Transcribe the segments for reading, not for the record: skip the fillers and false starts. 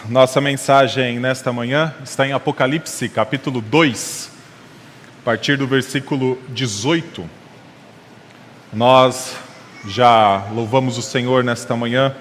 Nossa mensagem nesta manhã está em Apocalipse, capítulo 2, a partir do versículo 18. Nós já louvamos o Senhor nesta manhã,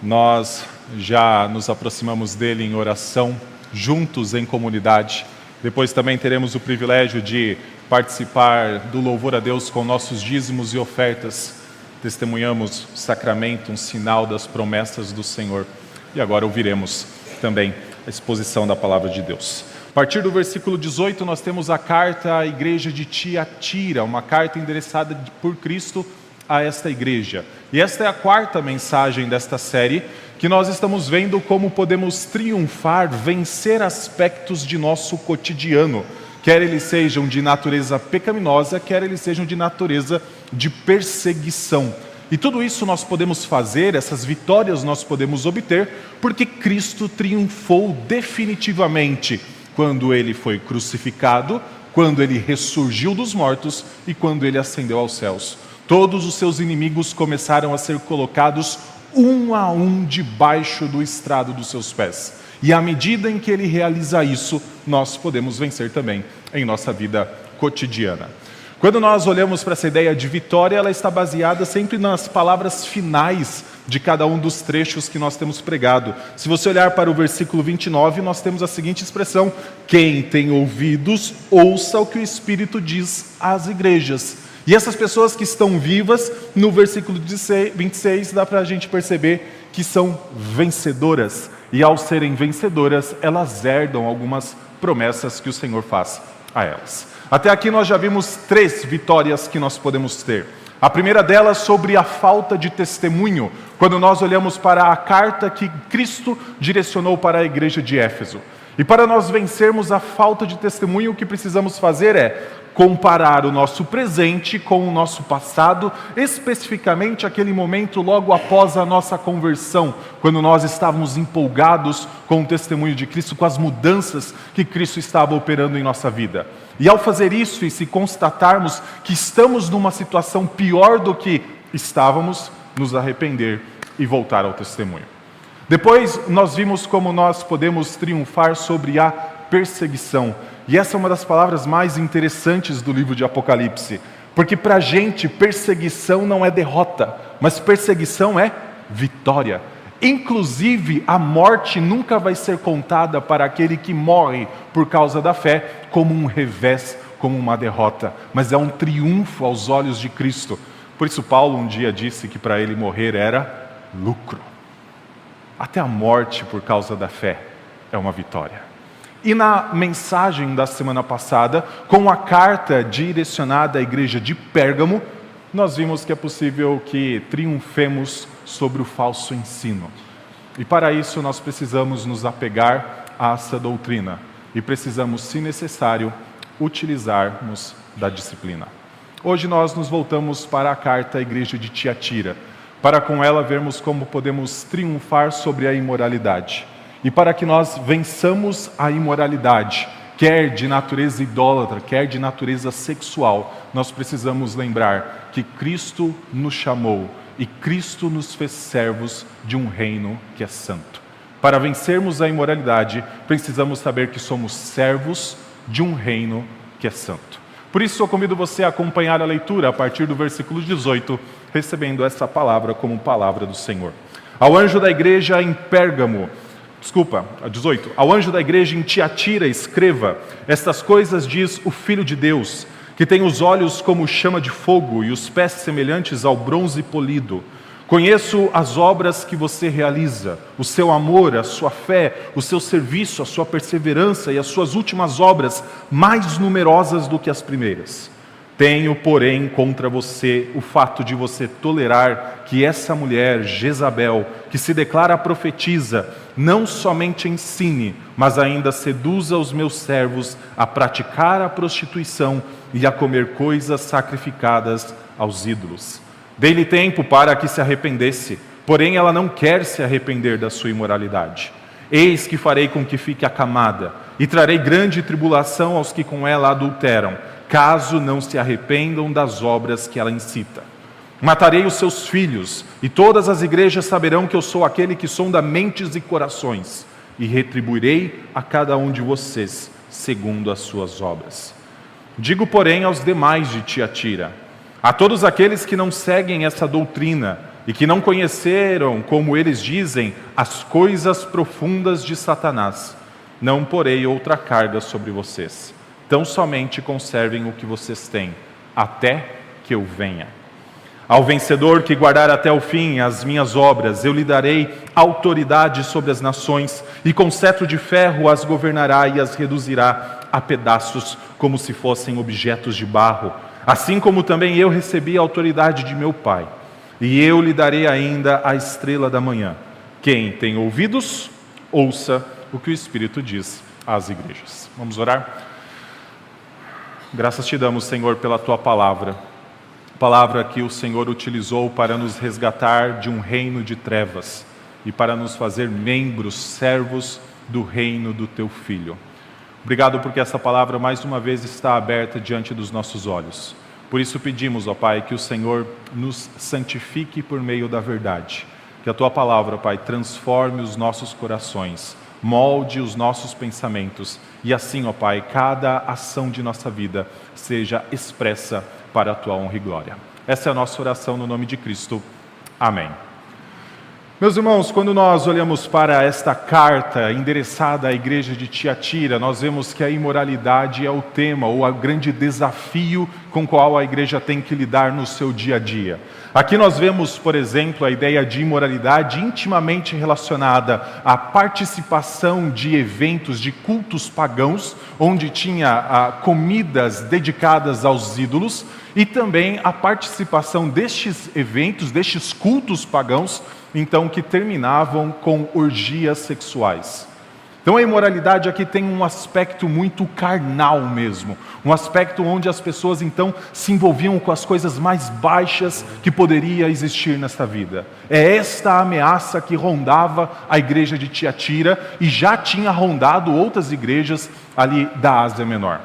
nós já nos aproximamos dele em oração, juntos em comunidade. Depois também teremos o privilégio de participar do louvor a Deus com nossos dízimos e ofertas. Testemunhamos o sacramento, um sinal das promessas do Senhor. E agora ouviremos também a exposição da palavra de Deus. A partir do versículo 18, nós temos a carta à igreja de Tiatira, uma carta endereçada por Cristo a esta igreja. E esta é a quarta mensagem desta série, que nós estamos vendo como podemos triunfar, vencer aspectos de nosso cotidiano, quer eles sejam de natureza pecaminosa, quer eles sejam de natureza de perseguição. E tudo isso nós podemos fazer, essas vitórias nós podemos obter, porque Cristo triunfou definitivamente quando Ele foi crucificado, quando Ele ressurgiu dos mortos e quando Ele ascendeu aos céus. Todos os seus inimigos começaram a ser colocados um a um debaixo do estrado dos seus pés. E à medida em que Ele realiza isso, nós podemos vencer também em nossa vida cotidiana. Quando nós olhamos para essa ideia de vitória, ela está baseada sempre nas palavras finais de cada um dos trechos que nós temos pregado. Se você olhar para o versículo 29, nós temos a seguinte expressão: quem tem ouvidos, ouça o que o Espírito diz às igrejas. E essas pessoas que estão vivas, no versículo 26, dá para a gente perceber que são vencedoras. E ao serem vencedoras, elas herdam algumas promessas que o Senhor faz a elas. Até aqui nós já vimos 3 vitórias que nós podemos ter. A primeira delas sobre a falta de testemunho, quando nós olhamos para a carta que Cristo direcionou para a igreja de Éfeso. E para nós vencermos a falta de testemunho, o que precisamos fazer é comparar o nosso presente com o nosso passado, especificamente aquele momento logo após a nossa conversão, quando nós estávamos empolgados com o testemunho de Cristo, com as mudanças que Cristo estava operando em nossa vida. E ao fazer isso e se constatarmos que estamos numa situação pior do que estávamos, nos arrepender e voltar ao testemunho. Depois nós vimos como nós podemos triunfar sobre a perseguição. E essa é uma das palavras mais interessantes do livro de Apocalipse. Porque para a gente, perseguição não é derrota, mas perseguição é vitória. Inclusive, a morte nunca vai ser contada para aquele que morre por causa da fé como um revés, como uma derrota. Mas é um triunfo aos olhos de Cristo. Por isso Paulo um dia disse que para ele morrer era lucro. Até a morte por causa da fé é uma vitória. E na mensagem da semana passada, com a carta direcionada à igreja de Pérgamo, nós vimos que é possível que triunfemos sobre o falso ensino. E para isso nós precisamos nos apegar a essa doutrina. E precisamos, se necessário, utilizarmos da disciplina. Hoje nós nos voltamos para a carta à igreja de Tiatira, para com ela vermos como podemos triunfar sobre a imoralidade. E para que nós vençamos a imoralidade, quer de natureza idólatra, quer de natureza sexual, nós precisamos lembrar que Cristo nos chamou e Cristo nos fez servos de um reino que é santo. Para vencermos a imoralidade, precisamos saber que somos servos de um reino que é santo. Por isso eu convido você a acompanhar a leitura a partir do versículo 18, recebendo essa palavra como palavra do Senhor. Ao anjo da igreja em Pérgamo, 18. Ao anjo da igreja em Tiatira escreva: estas coisas diz o Filho de Deus, que tem os olhos como chama de fogo e os pés semelhantes ao bronze polido. Conheço as obras que você realiza, o seu amor, a sua fé, o seu serviço, a sua perseverança e as suas últimas obras, mais numerosas do que as primeiras. Tenho, porém, contra você o fato de você tolerar que essa mulher, Jezabel, que se declara profetisa, não somente ensine, mas ainda seduza os meus servos a praticar a prostituição e a comer coisas sacrificadas aos ídolos. Dei-lhe tempo para que se arrependesse, porém ela não quer se arrepender da sua imoralidade. Eis que farei com que fique acamada, e trarei grande tribulação aos que com ela adulteram, caso não se arrependam das obras que ela incita. Matarei os seus filhos, e todas as igrejas saberão que eu sou aquele que sonda mentes e corações, e retribuirei a cada um de vocês segundo as suas obras. Digo, porém, aos demais de Tiatira, a todos aqueles que não seguem essa doutrina e que não conheceram, como eles dizem, as coisas profundas de Satanás, não porei outra carga sobre vocês. Tão somente conservem o que vocês têm, até que eu venha. Ao vencedor que guardar até o fim as minhas obras, eu lhe darei autoridade sobre as nações, e com cetro de ferro as governará e as reduzirá a pedaços, como se fossem objetos de barro. Assim como também eu recebi a autoridade de meu Pai, e eu lhe darei ainda a estrela da manhã. Quem tem ouvidos, ouça o que o Espírito diz às igrejas. Vamos orar? Graças te damos, Senhor, pela tua palavra que o Senhor utilizou para nos resgatar de um reino de trevas e para nos fazer membros, servos do reino do teu Filho. Obrigado porque essa palavra mais uma vez está aberta diante dos nossos olhos. Por isso pedimos, ó Pai, que o Senhor nos santifique por meio da verdade. Que a tua palavra, Pai, transforme os nossos corações, molde os nossos pensamentos e assim, ó Pai, cada ação de nossa vida seja expressa para a tua honra e glória. Essa é a nossa oração no nome de Cristo. Amém. Meus irmãos, quando nós olhamos para esta carta endereçada à igreja de Tiatira, nós vemos que a imoralidade é o tema ou o grande desafio com o qual a igreja tem que lidar no seu dia a dia. Aqui nós vemos, por exemplo, a ideia de imoralidade intimamente relacionada à participação de eventos, de cultos pagãos, onde tinha comidas dedicadas aos ídolos, e também a participação destes eventos, destes cultos pagãos, então que terminavam com orgias sexuais. Então a imoralidade aqui tem um aspecto muito carnal mesmo, um aspecto onde as pessoas então se envolviam com as coisas mais baixas que poderia existir nesta vida. É esta a ameaça que rondava a igreja de Tiatira e já tinha rondado outras igrejas ali da Ásia Menor.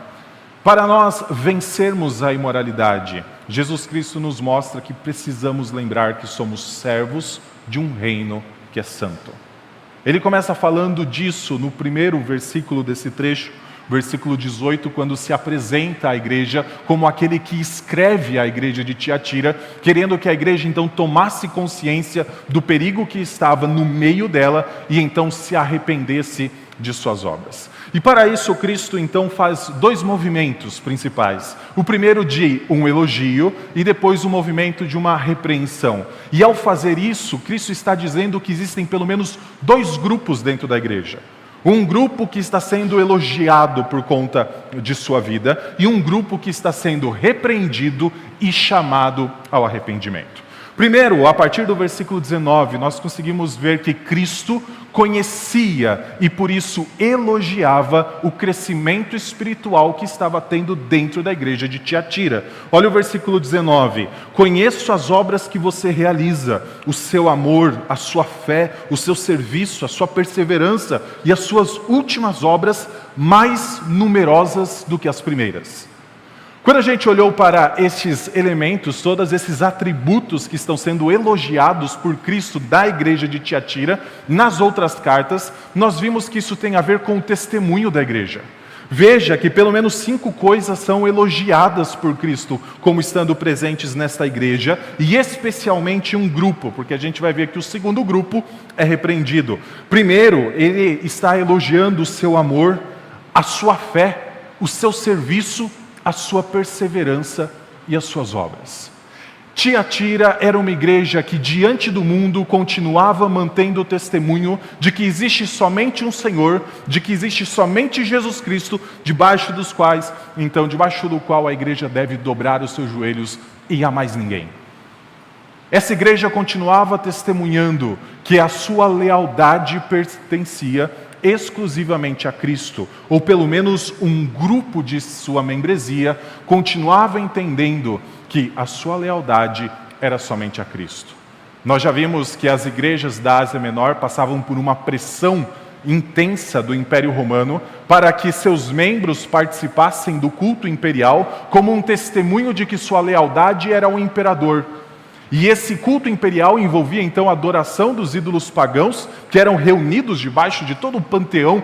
Para nós vencermos a imoralidade, Jesus Cristo nos mostra que precisamos lembrar que somos servos de um reino que é santo. Ele começa falando disso no primeiro versículo desse trecho, versículo 18, quando se apresenta à igreja como aquele que escreve à igreja de Tiatira, querendo que a igreja então tomasse consciência do perigo que estava no meio dela e então se arrependesse de suas obras. E para isso Cristo então faz dois movimentos principais. O primeiro de um elogio e depois o movimento de uma repreensão. E ao fazer isso, Cristo está dizendo que existem pelo menos dois grupos dentro da igreja. Um grupo que está sendo elogiado por conta de sua vida e um grupo que está sendo repreendido e chamado ao arrependimento. Primeiro, a partir do versículo 19, nós conseguimos ver que Cristo conhecia e por isso elogiava o crescimento espiritual que estava tendo dentro da igreja de Tiatira. Olha o versículo 19: conheço as obras que você realiza, o seu amor, a sua fé, o seu serviço, a sua perseverança e as suas últimas obras mais numerosas do que as primeiras. Quando a gente olhou para estes elementos, todos esses atributos que estão sendo elogiados por Cristo da igreja de Tiatira, nas outras cartas, nós vimos que isso tem a ver com o testemunho da igreja. Veja que pelo menos 5 coisas são elogiadas por Cristo como estando presentes nesta igreja, e especialmente um grupo, porque a gente vai ver que o segundo grupo é repreendido. Primeiro, ele está elogiando o seu amor, a sua fé, o seu serviço, a sua perseverança e as suas obras. Tiatira era uma igreja que diante do mundo continuava mantendo o testemunho de que existe somente um Senhor, de que existe somente Jesus Cristo, debaixo do qual a igreja deve dobrar os seus joelhos e a mais ninguém. Essa igreja continuava testemunhando que a sua lealdade pertencia exclusivamente a Cristo, ou pelo menos um grupo de sua membresia continuava entendendo que a sua lealdade era somente a Cristo. Nós já vimos que as igrejas da Ásia Menor passavam por uma pressão intensa do Império Romano para que seus membros participassem do culto imperial como um testemunho de que sua lealdade era ao imperador. E esse culto imperial envolvia então a adoração dos ídolos pagãos, que eram reunidos debaixo de todo o panteão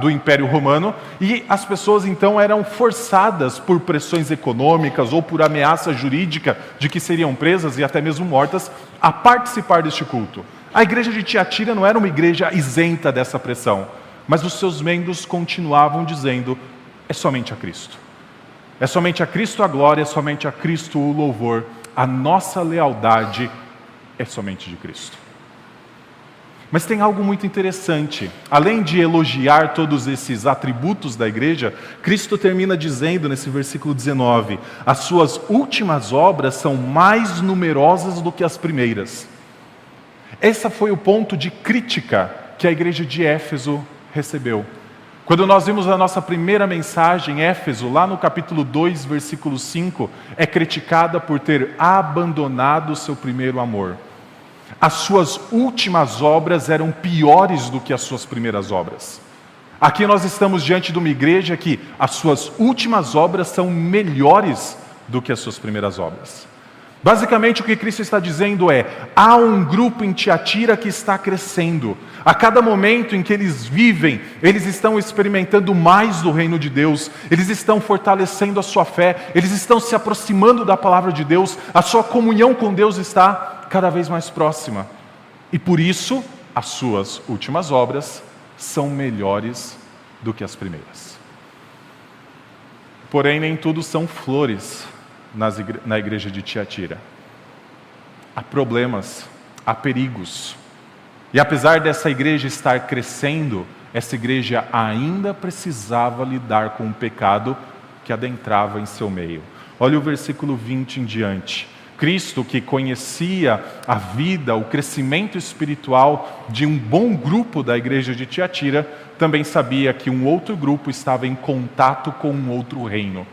do Império Romano, e as pessoas então eram forçadas por pressões econômicas ou por ameaça jurídica de que seriam presas e até mesmo mortas, a participar deste culto. A igreja de Tiatira não era uma igreja isenta dessa pressão, mas os seus membros continuavam dizendo: é somente a Cristo. É somente a Cristo a glória, é somente a Cristo o louvor. A nossa lealdade é somente de Cristo. Mas tem algo muito interessante. Além de elogiar todos esses atributos da igreja, Cristo termina dizendo nesse versículo 19: as suas últimas obras são mais numerosas do que as primeiras. Esse foi o ponto de crítica que a igreja de Éfeso recebeu. Quando nós vimos a nossa primeira mensagem, Éfeso, lá no capítulo 2, versículo 5, é criticada por ter abandonado o seu primeiro amor. As suas últimas obras eram piores do que as suas primeiras obras. Aqui nós estamos diante de uma igreja que as suas últimas obras são melhores do que as suas primeiras obras. Basicamente o que Cristo está dizendo é: há um grupo em Tiatira que está crescendo. A cada momento em que eles vivem, eles estão experimentando mais do reino de Deus, eles estão fortalecendo a sua fé, eles estão se aproximando da palavra de Deus, a sua comunhão com Deus está cada vez mais próxima. E por isso, as suas últimas obras são melhores do que as primeiras. Porém, nem tudo são flores na igreja de Tiatira. Há problemas, há perigos. E apesar dessa igreja estar crescendo, essa igreja ainda precisava lidar com o pecado que adentrava em seu meio. Olha o versículo 20 em diante. Cristo, que conhecia a vida, o crescimento espiritual de um bom grupo da igreja de Tiatira, também sabia que um outro grupo estava em contato com um outro reino.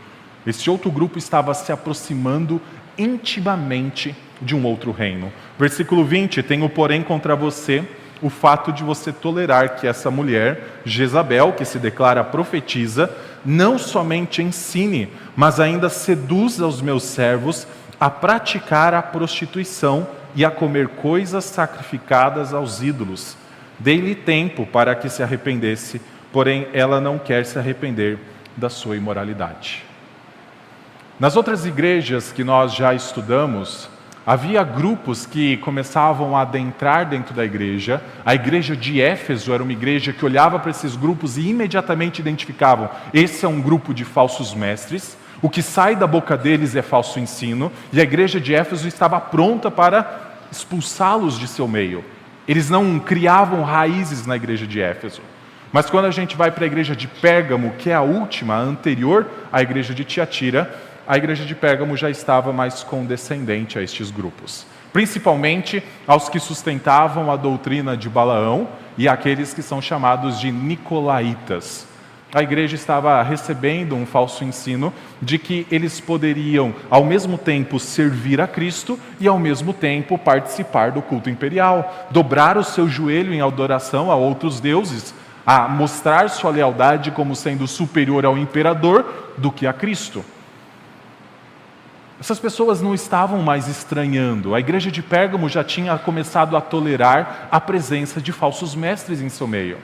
Esse outro grupo estava se aproximando intimamente de um outro reino. Versículo 20, tenho porém contra você o fato de você tolerar que essa mulher, Jezabel, que se declara profetisa, não somente ensine, mas ainda seduza os meus servos a praticar a prostituição e a comer coisas sacrificadas aos ídolos. Dei-lhe tempo para que se arrependesse, porém ela não quer se arrepender da sua imoralidade. Nas outras igrejas que nós já estudamos, havia grupos que começavam a adentrar dentro da igreja. A igreja de Éfeso era uma igreja que olhava para esses grupos e imediatamente identificavam: esse é um grupo de falsos mestres, o que sai da boca deles é falso ensino, e a igreja de Éfeso estava pronta para expulsá-los de seu meio. Eles não criavam raízes na igreja de Éfeso. Mas quando a gente vai para a igreja de Pérgamo, que é a última, a anterior à igreja de Tiatira, a igreja de Pérgamo já estava mais condescendente a estes grupos, principalmente aos que sustentavam a doutrina de Balaão e àqueles que são chamados de nicolaítas. A igreja estava recebendo um falso ensino de que eles poderiam, ao mesmo tempo, servir a Cristo e, ao mesmo tempo, participar do culto imperial, dobrar o seu joelho em adoração a outros deuses, a mostrar sua lealdade como sendo superior ao imperador do que a Cristo. Essas pessoas não estavam mais estranhando. A igreja de Pérgamo já tinha começado a tolerar a presença de falsos mestres em seu meio.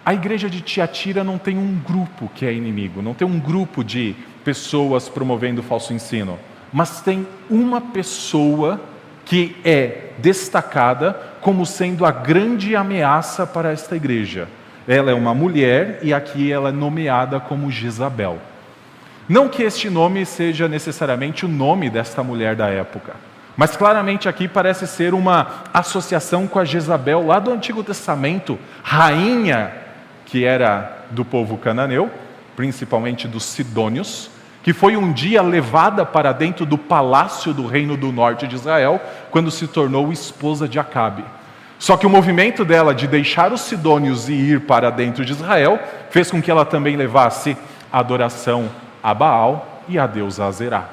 A igreja de Tiatira não tem um grupo que é inimigo, não tem um grupo de pessoas promovendo falso ensino, mas tem uma pessoa que é destacada como sendo a grande ameaça para esta igreja. Ela é uma mulher e aqui ela é nomeada como Jezabel. Não que este nome seja necessariamente o nome desta mulher da época, mas claramente aqui parece ser uma associação com a Jezabel lá do Antigo Testamento, rainha que era do povo cananeu, principalmente dos sidônios, que foi um dia levada para dentro do palácio do reino do norte de Israel, quando se tornou esposa de Acabe. Só que o movimento dela de deixar os sidônios e ir para dentro de Israel, fez com que ela também levasse a adoração a Baal e a deusa Azerá.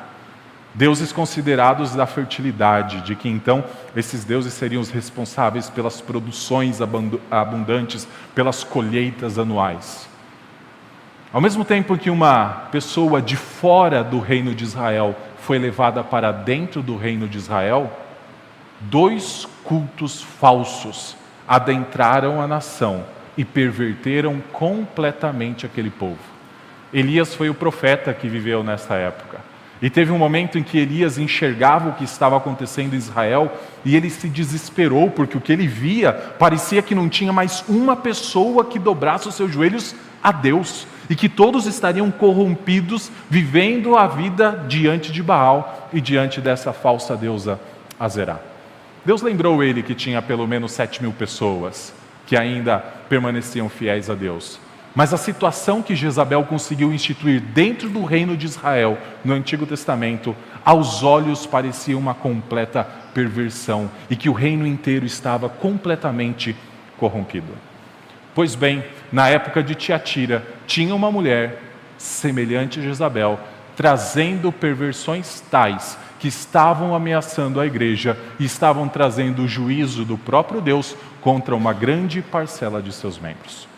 Deuses considerados da fertilidade, de que então esses deuses seriam os responsáveis pelas produções abundantes, pelas colheitas anuais. Ao mesmo tempo que uma pessoa de fora do reino de Israel foi levada para dentro do reino de Israel, 2 cultos falsos adentraram a nação e perverteram completamente aquele povo. Elias foi o profeta que viveu nessa época. E teve um momento em que Elias enxergava o que estava acontecendo em Israel e ele se desesperou, porque o que ele via parecia que não tinha mais uma pessoa que dobrasse os seus joelhos a Deus, e que todos estariam corrompidos, vivendo a vida diante de Baal e diante dessa falsa deusa Azerá. Deus lembrou ele que tinha pelo menos 7.000 pessoas que ainda permaneciam fiéis a Deus. Mas a situação que Jezabel conseguiu instituir dentro do reino de Israel, no Antigo Testamento, aos olhos parecia uma completa perversão e que o reino inteiro estava completamente corrompido. Pois bem, na época de Tiatira, tinha uma mulher semelhante a Jezabel, trazendo perversões tais que estavam ameaçando a igreja e estavam trazendo o juízo do próprio Deus contra uma grande parcela de seus membros.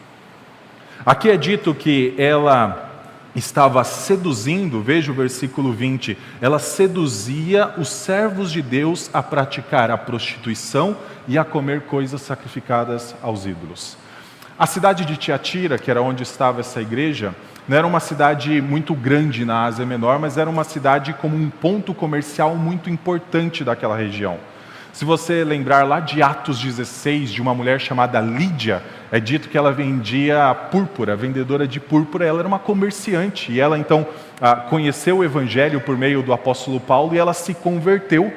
Aqui é dito que ela estava seduzindo, veja o versículo 20, ela seduzia os servos de Deus a praticar a prostituição e a comer coisas sacrificadas aos ídolos. A cidade de Tiatira, que era onde estava essa igreja, não era uma cidade muito grande na Ásia Menor, mas era uma cidade como um ponto comercial muito importante daquela região. Se você lembrar lá de Atos 16, de uma mulher chamada Lídia, é dito que ela vendia púrpura, vendedora de púrpura, ela era uma comerciante, e ela então conheceu o evangelho por meio do apóstolo Paulo, e ela se converteu,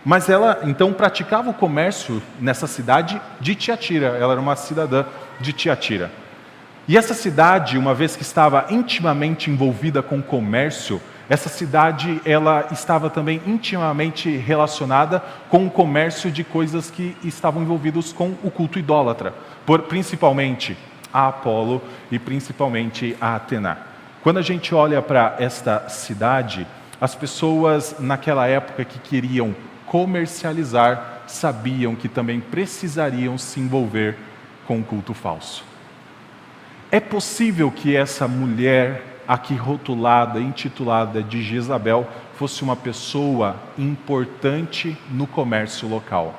mas ela então praticava o comércio nessa cidade de Tiatira, ela era uma cidadã de Tiatira. E essa cidade, uma vez que estava intimamente envolvida com o comércio, essa cidade ela estava também intimamente relacionada com o comércio de coisas que estavam envolvidos com o culto idólatra, principalmente a Apolo e principalmente a Atena. Quando a gente olha para esta cidade, as pessoas naquela época que queriam comercializar sabiam que também precisariam se envolver com o culto falso. É possível que essa mulher aqui rotulada, intitulada de Jezabel, fosse uma pessoa importante no comércio local.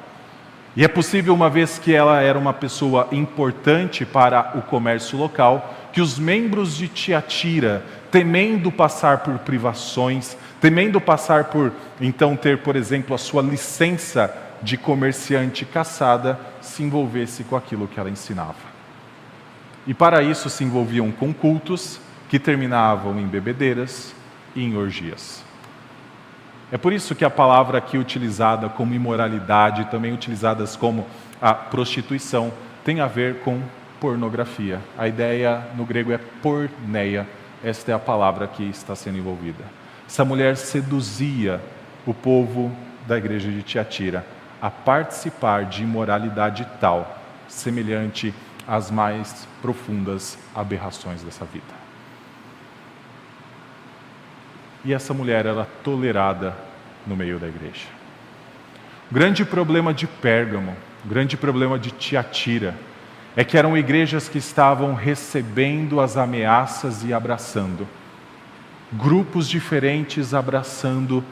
E é possível, uma vez que ela era uma pessoa importante para o comércio local, que os membros de Tiatira, temendo passar por privações, temendo passar por, então, ter, por exemplo, a sua licença de comerciante cassada, se envolvesse com aquilo que ela ensinava. E para isso se envolviam com cultos que terminavam em bebedeiras e em orgias. É por isso que a palavra aqui utilizada como imoralidade, também utilizadas como a prostituição, tem a ver com pornografia. A ideia no grego é porneia, esta é a palavra que está sendo envolvida. Essa mulher seduzia o povo da igreja de Tiatira a participar de imoralidade tal, semelhante às mais profundas aberrações dessa vida. E essa mulher era tolerada no meio da igreja. O grande problema de Pérgamo, o grande problema de Tiatira, é que eram igrejas que estavam recebendo as ameaças e abraçando. Grupos diferentes abraçando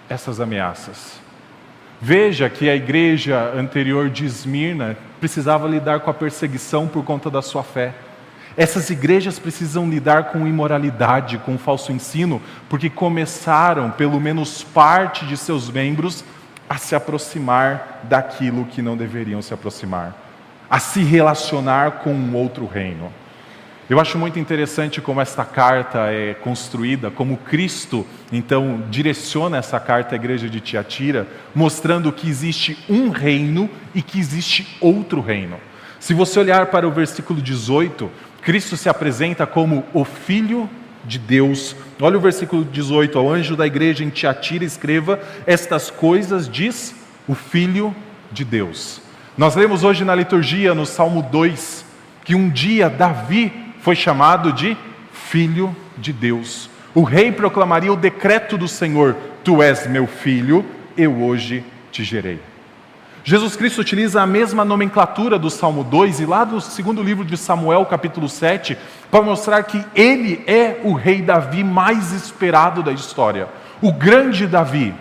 essas ameaças. Veja que a igreja anterior de Esmirna precisava lidar com a perseguição por conta da sua fé. Essas igrejas precisam lidar com imoralidade, com falso ensino, porque começaram, pelo menos parte de seus membros, a se aproximar daquilo que não deveriam se aproximar, a se relacionar com um outro reino. Eu acho muito interessante como esta carta é construída, como Cristo, então, direciona essa carta à igreja de Tiatira, mostrando que existe um reino e que existe outro reino. Se você olhar para o versículo 18, Cristo se apresenta como o Filho de Deus. Olha o versículo 18, ao anjo da igreja em Tiatira escreva, estas coisas diz o Filho de Deus. Nós lemos hoje na liturgia, no Salmo 2, que um dia Davi foi chamado de Filho de Deus. O rei proclamaria o decreto do Senhor, tu és meu filho, eu hoje te gerei. Jesus Cristo utiliza a mesma nomenclatura do Salmo 2 e lá do segundo livro de Samuel, capítulo 7, para mostrar que ele é o rei Davi mais esperado da história. O grande Davi.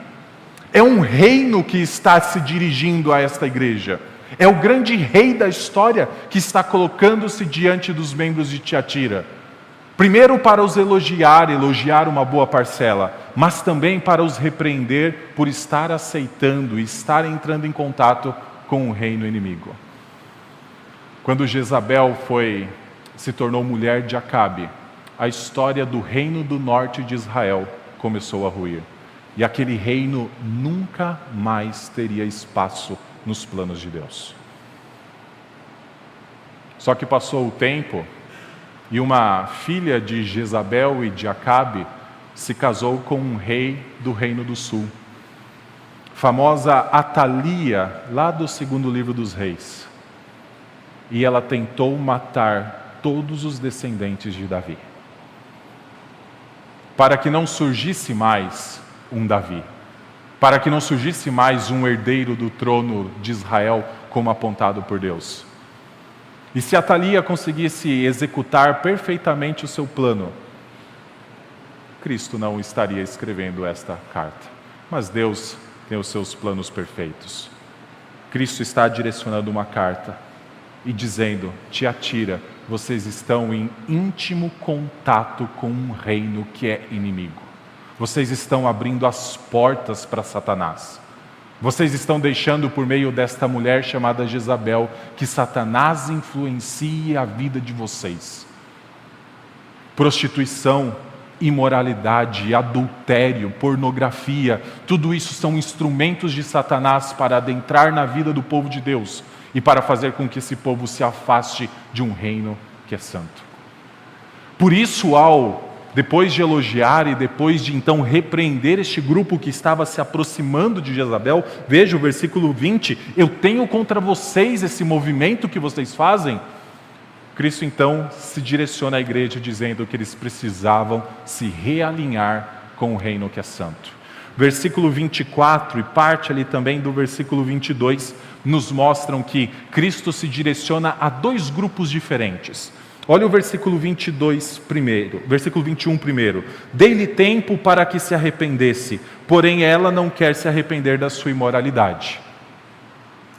É um reino que está se dirigindo a esta igreja. É o grande rei da história que está colocando-se diante dos membros de Tiatira. Primeiro para os elogiar uma boa parcela, mas também para os repreender por estar aceitando e estar entrando em contato com o reino inimigo. Quando Jezabel se tornou mulher de Acabe, a história do reino do norte de Israel começou a ruir. E aquele reino nunca mais teria espaço nos planos de Deus. Só que passou o tempo e uma filha de Jezabel e de Acabe se casou com um rei do Reino do Sul. Famosa Atalia, lá do segundo livro dos Reis. E ela tentou matar todos os descendentes de Davi. Para que não surgisse mais um Davi. Para que não surgisse mais um herdeiro do trono de Israel como apontado por Deus. E se Atalia conseguisse executar perfeitamente o seu plano, Cristo não estaria escrevendo esta carta. Mas Deus tem os seus planos perfeitos. Cristo está direcionando uma carta e dizendo: Tiatira, vocês estão em íntimo contato com um reino que é inimigo. Vocês estão abrindo as portas para Satanás. Vocês estão deixando por meio desta mulher chamada Jezabel que Satanás influencie a vida de vocês. Prostituição, imoralidade, adultério, pornografia, tudo isso são instrumentos de Satanás para adentrar na vida do povo de Deus e para fazer com que esse povo se afaste de um reino que é santo. Por isso, depois de elogiar e depois de então repreender este grupo que estava se aproximando de Jezabel, veja o versículo 20, eu tenho contra vocês esse movimento que vocês fazem. Cristo então se direciona à igreja dizendo que eles precisavam se realinhar com o reino que é santo. Versículo 24 e parte ali também do versículo 22 nos mostram que Cristo se direciona a dois grupos diferentes. Olha o versículo 22 primeiro, versículo 21 primeiro. Dei-lhe tempo para que se arrependesse, porém ela não quer se arrepender da sua imoralidade.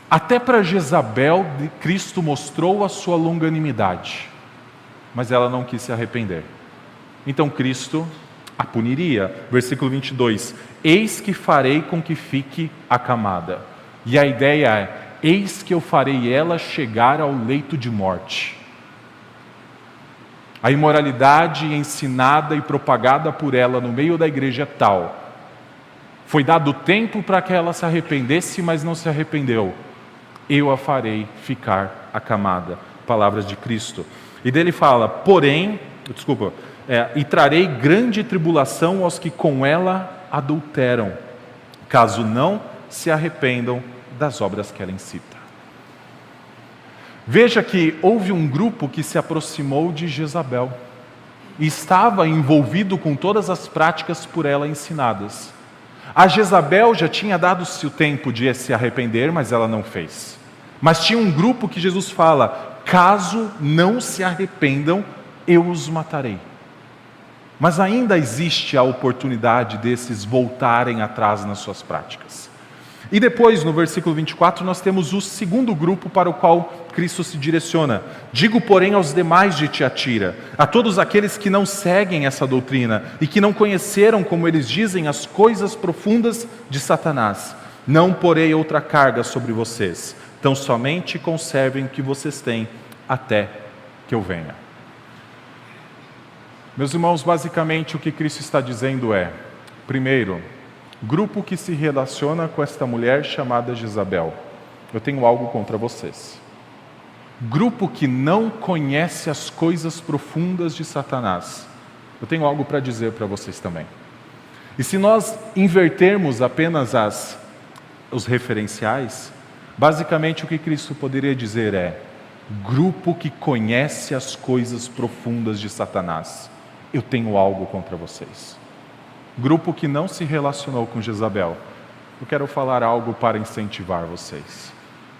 Até para Jezabel, Cristo mostrou a sua longanimidade, mas ela não quis se arrepender. Então Cristo a puniria. Versículo 22. Eis que farei com que fique acamada. E a ideia é, eis que eu farei ela chegar ao leito de morte. A imoralidade ensinada e propagada por ela no meio da igreja é tal. Foi dado tempo para que ela se arrependesse, mas não se arrependeu. Eu a farei ficar acamada. Palavras de Cristo. E dele fala, e trarei grande tribulação aos que com ela adulteram, caso não se arrependam das obras que ela incita. Veja que houve um grupo que se aproximou de Jezabel e estava envolvido com todas as práticas por ela ensinadas. A Jezabel já tinha dado-se o tempo de se arrepender, mas ela não fez. Mas tinha um grupo que Jesus fala, caso não se arrependam, eu os matarei. Mas ainda existe a oportunidade desses voltarem atrás nas suas práticas. E depois, no versículo 24, nós temos o segundo grupo para o qual Cristo se direciona. Digo, porém, aos demais de Tiatira, a todos aqueles que não seguem essa doutrina e que não conheceram, como eles dizem, as coisas profundas de Satanás, não porei outra carga sobre vocês, tão somente conservem o que vocês têm até que eu venha. Meus irmãos, basicamente o que Cristo está dizendo é, primeiro, grupo que se relaciona com esta mulher chamada Jezabel, eu tenho algo contra vocês. Grupo que não conhece as coisas profundas de Satanás, eu tenho algo para dizer para vocês também. E se nós invertermos apenas os referenciais, basicamente o que Cristo poderia dizer é, grupo que conhece as coisas profundas de Satanás, eu tenho algo contra vocês. Grupo que não se relacionou com Jezabel, eu quero falar algo para incentivar vocês.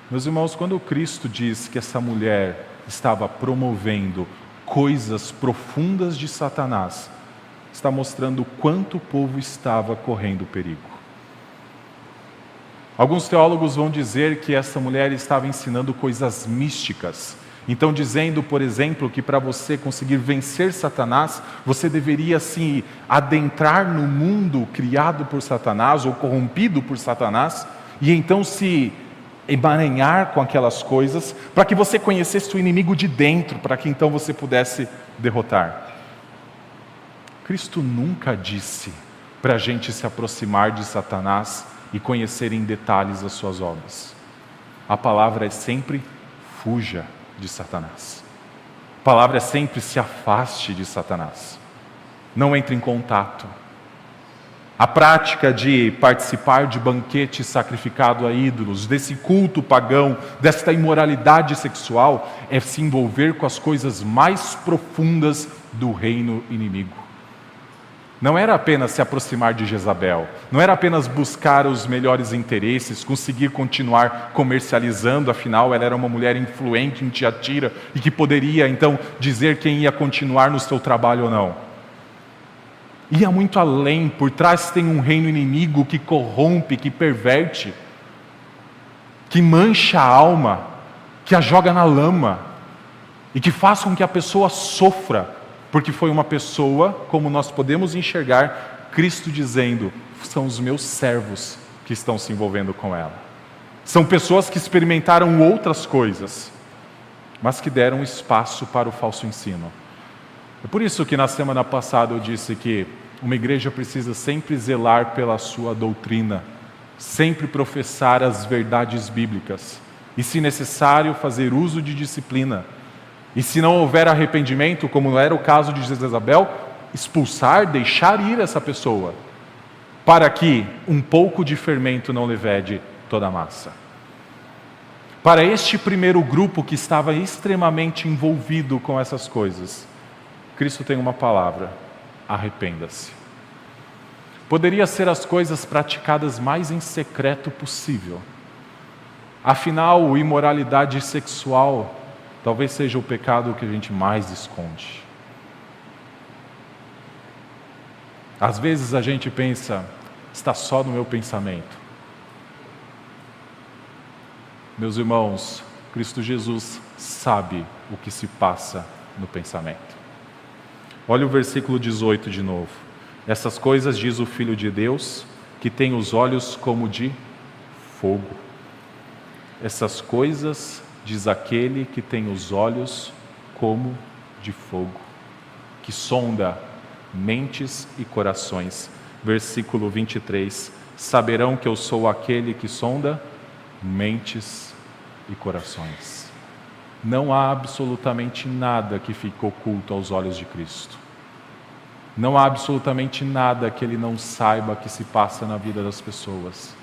Meus irmãos, quando Cristo diz que essa mulher estava promovendo coisas profundas de Satanás, está mostrando o quanto o povo estava correndo perigo. Alguns teólogos vão dizer que essa mulher estava ensinando coisas místicas. Então, dizendo, por exemplo, que para você conseguir vencer Satanás, você deveria se adentrar no mundo criado por Satanás ou corrompido por Satanás, e então se emaranhar com aquelas coisas, para que você conhecesse o inimigo de dentro, para que então você pudesse derrotar. Cristo nunca disse para a gente se aproximar de Satanás e conhecer em detalhes as suas obras. A palavra é sempre fuja de Satanás. A palavra é sempre se afaste de Satanás. Não entre em contato. A prática de participar de banquete sacrificado a ídolos, desse culto pagão, desta imoralidade sexual, é se envolver com as coisas mais profundas do reino inimigo. Não era apenas se aproximar de Jezabel, não era apenas buscar os melhores interesses, conseguir continuar comercializando, afinal ela era uma mulher influente em Tiatira e que poderia então dizer quem ia continuar no seu trabalho ou não. Ia muito além, por trás tem um reino inimigo que corrompe, que perverte, que mancha a alma, que a joga na lama e que faz com que a pessoa sofra. Porque foi uma pessoa, como nós podemos enxergar, Cristo dizendo, são os meus servos que estão se envolvendo com ela. São pessoas que experimentaram outras coisas, mas que deram espaço para o falso ensino. É por isso que na semana passada eu disse que uma igreja precisa sempre zelar pela sua doutrina, sempre professar as verdades bíblicas, e se necessário fazer uso de disciplina. E se não houver arrependimento, como era o caso de Jezabel, expulsar, deixar ir essa pessoa, para que um pouco de fermento não levede toda a massa. Para este primeiro grupo que estava extremamente envolvido com essas coisas, Cristo tem uma palavra: arrependa-se. Poderia ser as coisas praticadas mais em secreto possível. Afinal, imoralidade sexual talvez seja o pecado que a gente mais esconde. Às vezes a gente pensa, está só no meu pensamento. Meus irmãos, Cristo Jesus sabe o que se passa no pensamento. Olha o versículo 18 de novo. Essas coisas diz o Filho de Deus, que tem os olhos como de fogo. Essas coisas diz aquele que tem os olhos como de fogo, que sonda mentes e corações. Versículo 23, saberão que eu sou aquele que sonda mentes e corações. Não há absolutamente nada que fique oculto aos olhos de Cristo. Não há absolutamente nada que Ele não saiba que se passa na vida das pessoas.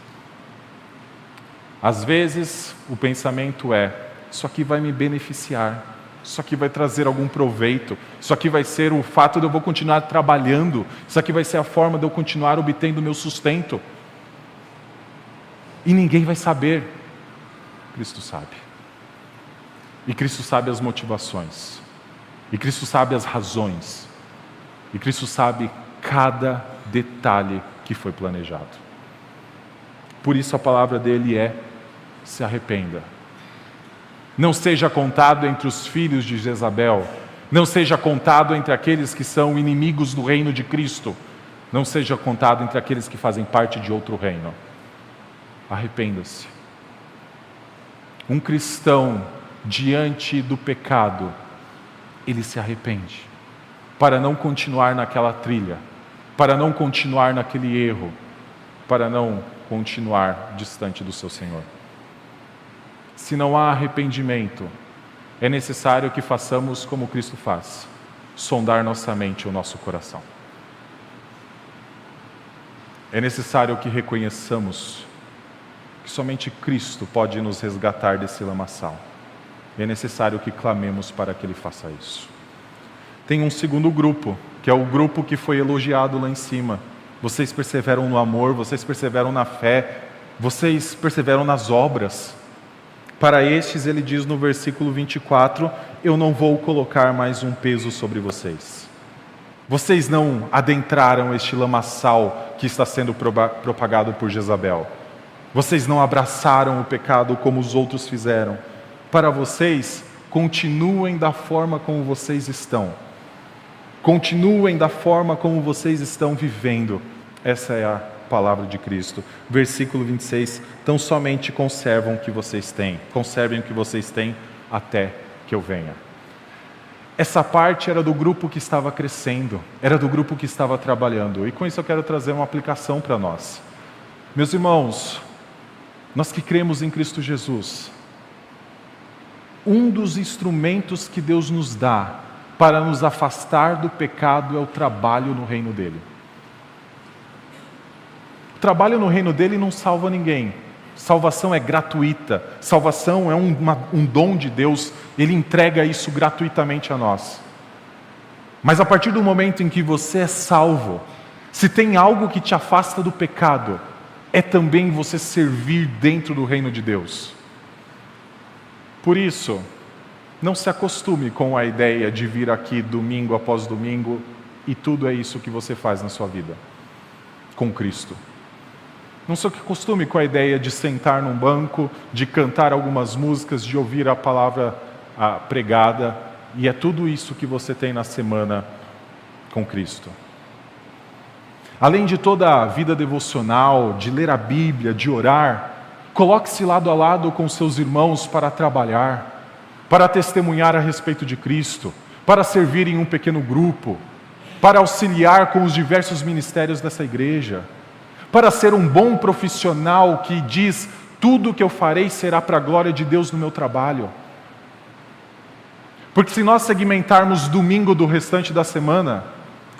Às vezes o pensamento é: isso aqui vai me beneficiar, isso aqui vai trazer algum proveito, isso aqui vai ser o fato de eu vou continuar trabalhando, isso aqui vai ser a forma de eu continuar obtendo o meu sustento. E ninguém vai saber. Cristo sabe. E Cristo sabe as motivações. E Cristo sabe as razões. E Cristo sabe cada detalhe que foi planejado. Por isso a palavra dele é: se arrependa. Não seja contado entre os filhos de Jezabel. Não seja contado entre aqueles que são inimigos do reino de Cristo. Não seja contado entre aqueles que fazem parte de outro reino. Arrependa-se. Um cristão, diante do pecado, ele se arrepende, para não continuar naquela trilha, para não continuar naquele erro, para não continuar distante do seu Senhor. Se não há arrependimento, é necessário que façamos como Cristo faz: sondar nossa mente e o nosso coração. É necessário que reconheçamos que somente Cristo pode nos resgatar desse lamaçal. É necessário que clamemos para que Ele faça isso. Tem um segundo grupo, que é o grupo que foi elogiado lá em cima. Vocês perseveram no amor, vocês perseveram na fé, vocês perseveram nas obras. Para estes, ele diz no versículo 24, eu não vou colocar mais um peso sobre vocês. Vocês não adentraram este lamaçal que está sendo propagado por Jezabel. Vocês não abraçaram o pecado como os outros fizeram. Para vocês, continuem da forma como vocês estão. Continuem da forma como vocês estão vivendo. Essa é a palavra de Cristo. Versículo 26, tão somente conservem o que vocês têm até que eu venha. Essa parte era do grupo que estava crescendo, era do grupo que estava trabalhando. E com isso eu quero trazer uma aplicação para nós. Meus irmãos, nós que cremos em Cristo Jesus, um dos instrumentos que Deus nos dá para nos afastar do pecado é o trabalho no reino dele. O trabalho no reino dele não salva ninguém. Salvação é gratuita. Salvação é um dom de Deus. Ele entrega isso gratuitamente a nós. Mas a partir do momento em que você é salvo, se tem algo que te afasta do pecado, é também você servir dentro do reino de Deus. Por isso, não se acostume com a ideia de vir aqui domingo após domingo e tudo é isso que você faz na sua vida com Cristo. Não se acostume com a ideia de sentar num banco, de cantar algumas músicas, de ouvir a palavra pregada, e é tudo isso que você tem na semana com Cristo. Além de toda a vida devocional, de ler a Bíblia, de orar, coloque-se lado a lado com seus irmãos para trabalhar, para testemunhar a respeito de Cristo, para servir em um pequeno grupo, para auxiliar com os diversos ministérios dessa igreja, para ser um bom profissional que diz, tudo o que eu farei será para a glória de Deus no meu trabalho. Porque se nós segmentarmos domingo do restante da semana,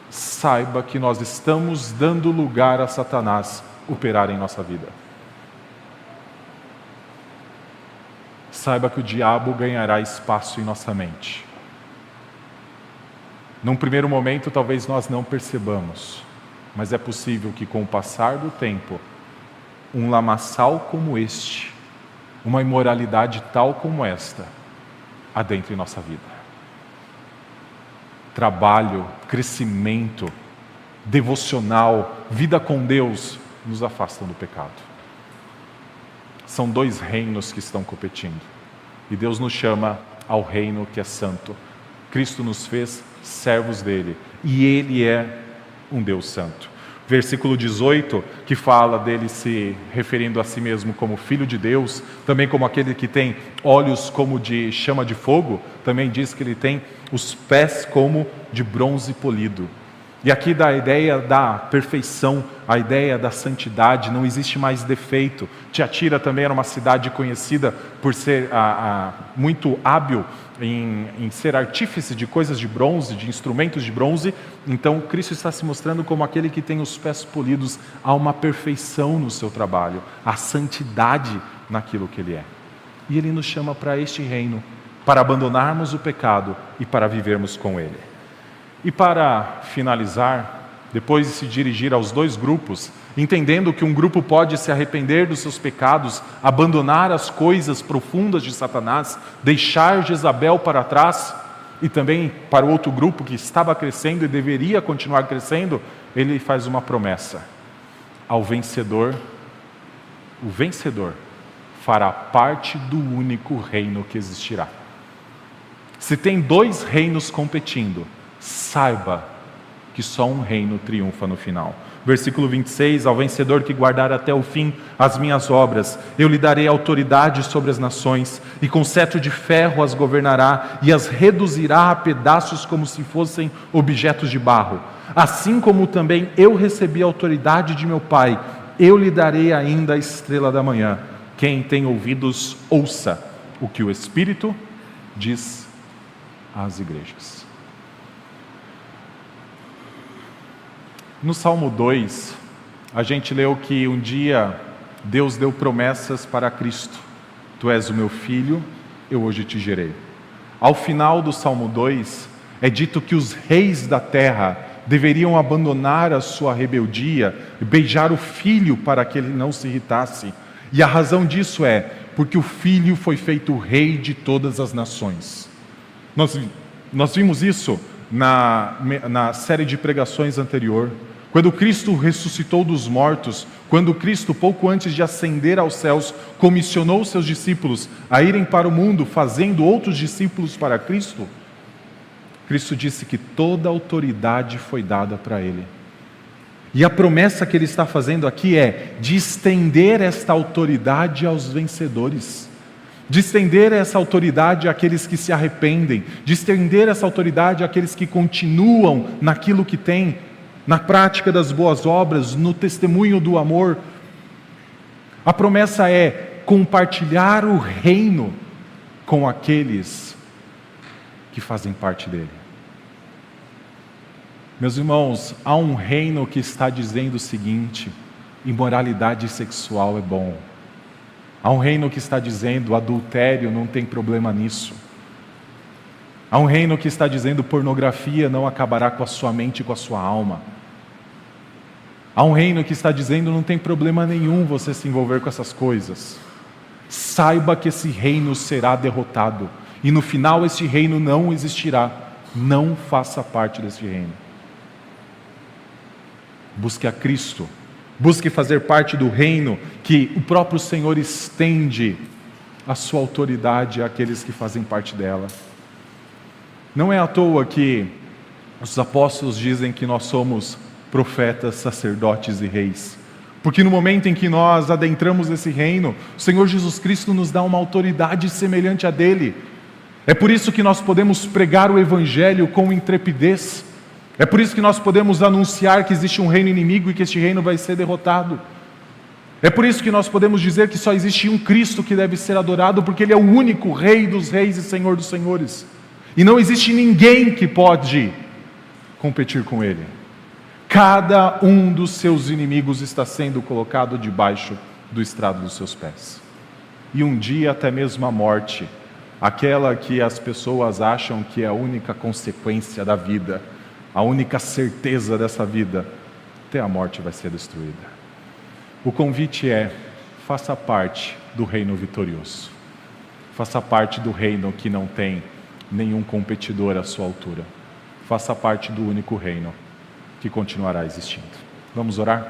saiba que nós estamos dando lugar a Satanás operar em nossa vida. Saiba que o diabo ganhará espaço em nossa mente. Num primeiro momento, talvez nós não percebamos, mas é possível que com o passar do tempo, um lamaçal como este, uma imoralidade tal como esta, adentre em nossa vida. Trabalho, crescimento, devocional, vida com Deus, nos afastam do pecado. São dois reinos que estão competindo. E Deus nos chama ao reino que é santo. Cristo nos fez servos dele. E ele é um Deus santo. Versículo 18, que fala dele se referindo a si mesmo como Filho de Deus, também como aquele que tem olhos como de chama de fogo, também diz que ele tem os pés como de bronze polido. E aqui dá a ideia da perfeição, a ideia da santidade, não existe mais defeito. Tiatira também era uma cidade conhecida por ser muito hábil em ser artífice de coisas de bronze, de instrumentos de bronze. Então Cristo está se mostrando como aquele que tem os pés polidos. Há uma perfeição no seu trabalho, há santidade naquilo que ele é. E ele nos chama para este reino, para abandonarmos o pecado e para vivermos com ele. E para finalizar, depois de se dirigir aos dois grupos, entendendo que um grupo pode se arrepender dos seus pecados, abandonar as coisas profundas de Satanás, deixar Jezabel para trás, e também para o outro grupo que estava crescendo e deveria continuar crescendo, ele faz uma promessa. Ao vencedor, o vencedor fará parte do único reino que existirá. Se tem dois reinos competindo, saiba que só um reino triunfa no final. Versículo 26, ao vencedor que guardar até o fim as minhas obras, eu lhe darei autoridade sobre as nações, e com cetro de ferro as governará, e as reduzirá a pedaços como se fossem objetos de barro. Assim como também eu recebi a autoridade de meu Pai, eu lhe darei ainda a estrela da manhã. Quem tem ouvidos, ouça o que o Espírito diz às igrejas. No Salmo 2, a gente leu que um dia Deus deu promessas para Cristo. Tu és o meu filho, eu hoje te gerei. Ao final do Salmo 2, é dito que os reis da terra deveriam abandonar a sua rebeldia e beijar o filho para que ele não se irritasse. E a razão disso é, Porque o Filho foi feito Rei de todas as nações. Nós vimos isso na série de pregações anterior. Quando Cristo ressuscitou dos mortos, quando Cristo, pouco antes de ascender aos céus, comissionou seus discípulos a irem para o mundo, fazendo outros discípulos para Cristo, Cristo disse que toda a autoridade foi dada para Ele. E a promessa que Ele está fazendo aqui é de estender esta autoridade aos vencedores, de estender essa autoridade àqueles que se arrependem, de estender essa autoridade àqueles que continuam naquilo que têm, na prática das boas obras, no testemunho do amor. A promessa é compartilhar o reino com aqueles que fazem parte dele. Meus irmãos, há um reino que está dizendo o seguinte: imoralidade sexual é bom. Há um reino que está dizendo adultério não tem problema nisso. Há um reino que está dizendo pornografia não acabará com a sua mente e com a sua alma. Há um reino que está dizendo não tem problema nenhum você se envolver com essas coisas. Saiba que esse reino será derrotado e no final esse reino não existirá. Não faça parte desse reino. Busque a Cristo. Busque fazer parte do reino que o próprio Senhor estende a sua autoridade àqueles que fazem parte dela. Não é à toa que os apóstolos dizem que nós somos profetas, sacerdotes e reis. Porque no momento em que nós adentramos esse reino, o Senhor Jesus Cristo nos dá uma autoridade semelhante à dele. É por isso que nós podemos pregar o Evangelho com intrepidez. É por isso que nós podemos anunciar que existe um reino inimigo e que este reino vai ser derrotado. É por isso que nós podemos dizer que só existe um Cristo que deve ser adorado, porque Ele é o único Rei dos reis e Senhor dos senhores. E não existe ninguém que pode competir com Ele. Cada um dos seus inimigos está sendo colocado debaixo do estrado dos seus pés. E um dia até mesmo a morte, aquela que as pessoas acham que é a única consequência da vida, a única certeza dessa vida, até a morte vai ser destruída. O convite é: faça parte do reino vitorioso. Faça parte do reino que não tem nenhum competidor à sua altura. Faça parte do único reino que continuará existindo. Vamos orar?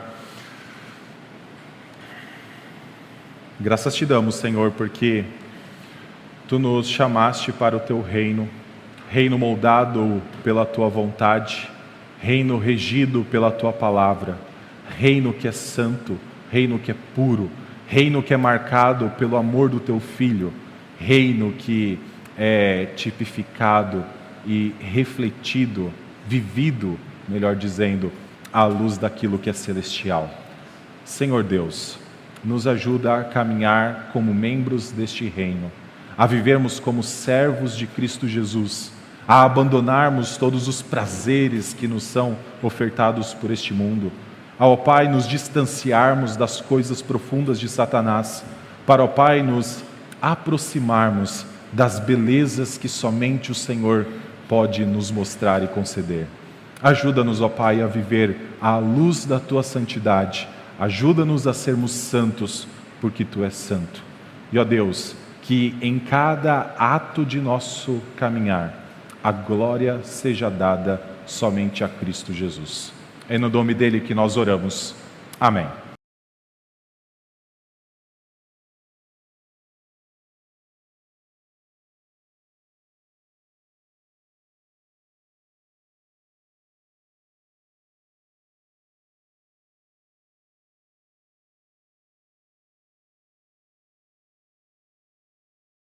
Graças te damos, Senhor, porque Tu nos chamaste para o Teu reino, reino moldado pela Tua vontade, reino regido pela Tua palavra, reino que é santo, reino que é puro, reino que é marcado pelo amor do Teu Filho, reino que é tipificado e refletido, vivido, melhor dizendo, à luz daquilo que é celestial. Senhor Deus, nos ajuda a caminhar como membros deste reino, a vivermos como servos de Cristo Jesus, a abandonarmos todos os prazeres que nos são ofertados por este mundo, ao Pai nos distanciarmos das coisas profundas de Satanás, para o Pai nos aproximarmos das belezas que somente o Senhor pode nos mostrar e conceder. Ajuda-nos, ó Pai, a viver à luz da Tua santidade. Ajuda-nos a sermos santos, porque Tu és santo. E, ó Deus, que em cada ato de nosso caminhar, a glória seja dada somente a Cristo Jesus. É no nome dEle que nós oramos. Amém.